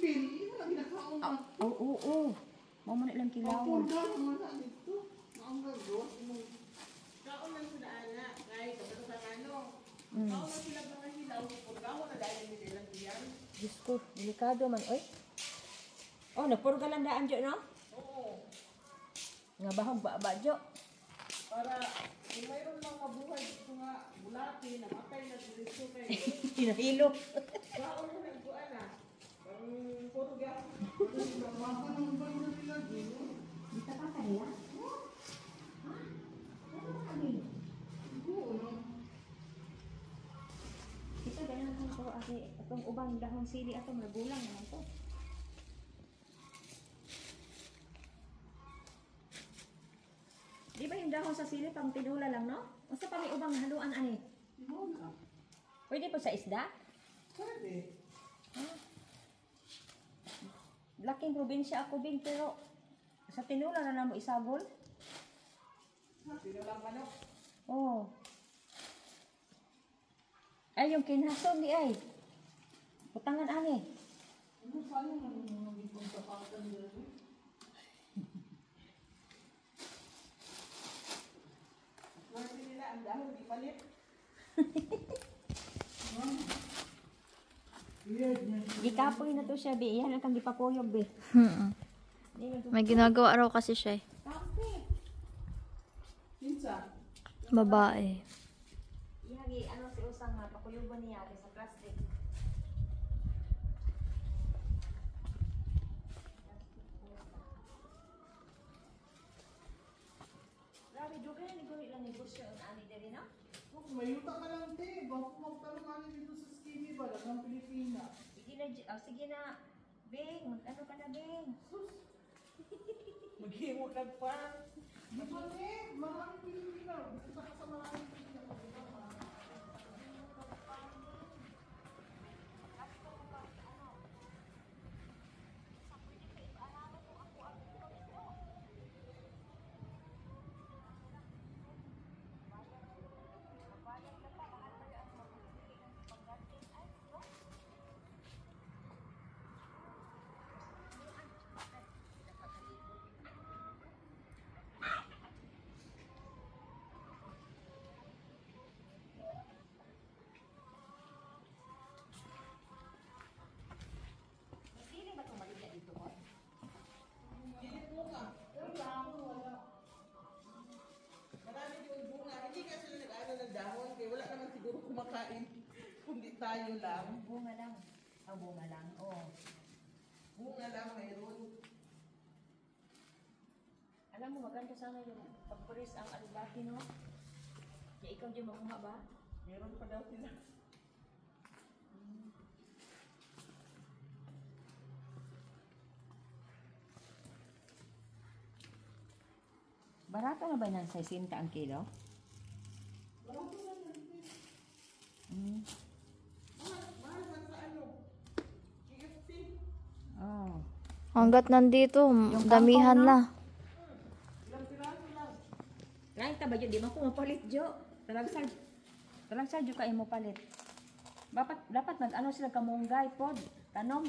Pili na ginakaon na. Oo. Mamo na lang kilawon. Pagpulga naman na dito. Ang gagawin mo. Kaon lang sila ana, kay kapag sa ano. Kaon lang sila mga hilaw, purgaho na dahil hindi lang diyan. Diyos ko, delikado man, oy. Oh, nagpurga lang daan, Jo, no? Oo. Nga bahog ba, Jo? Para kung mayroon mga mabuhay dito nga bulati, namatay na dito kay Hinahilo. kaon mo na iguan na. Ang purga. Baka nang ba nila dito? Dito pa kaya? Ito, ganyan kung ito, itong ubang dahon sili atong nagulang naman to. Di ba yung dahon sa sili pang tinula lang, no? Basta pa may ubang haluan, ani? Wala. Pwede po sa isda? Pwede. Laking probinsya ako din, pero sa tinula na lang mo isagol? Tinulang manok. Oo. Ay, yung kinhason di ay. Putangan, ani. Ano paano nang sa pakatan nila? Swerte nila ang dahon di palit. Gikapoy na to siya, be. Yan ang kang gipakuyog, be. May ginagawa raw kasi siya eh. Kape. Kinsa? Babae. Ihagi, ano si Usang nga, pakuyugan niya sa plastic. Grabe, duga na nigulit lang negosyo ang ani diri, no? Mayuta ka lang, te. Baka magtanong ano dito sa skinny ba? Lang Pilipina. Sige na, Bing. Mag-ano ka na, Bing? Maghimo ka pa. Di ba, te? Maraming Pilipina. Isa ka sa maraming Pilipina. Masili ba itong maligya dito, ko? Dili bunga. Wala ako, wala. Marami yung bunga. Hindi ka sila nag-ano ng dahon. Kaya wala naman siguro kumakain. Kundi tayo lang. Bunga lang. Bunga lang, oh. Bunga lang mayroon. Alam mo, maganda sana yung pagpuris ang alibaki, no? Kaya ikaw dyan makuha ba? Meron pa daw sila. Barato na ba ng 60 ang kilo? Wala ko lang yan, te. Mahal man sa ano? KFC. Oh. Hanggat nandito, damihan kangkong, no? na. Ilang piraso lang. Lain ka ba yun? Di mo ko mapalit, Jo. Talagsal, Jo kayo mo palit. Dapat mag-ano sila kamunggay, pod. Tanom.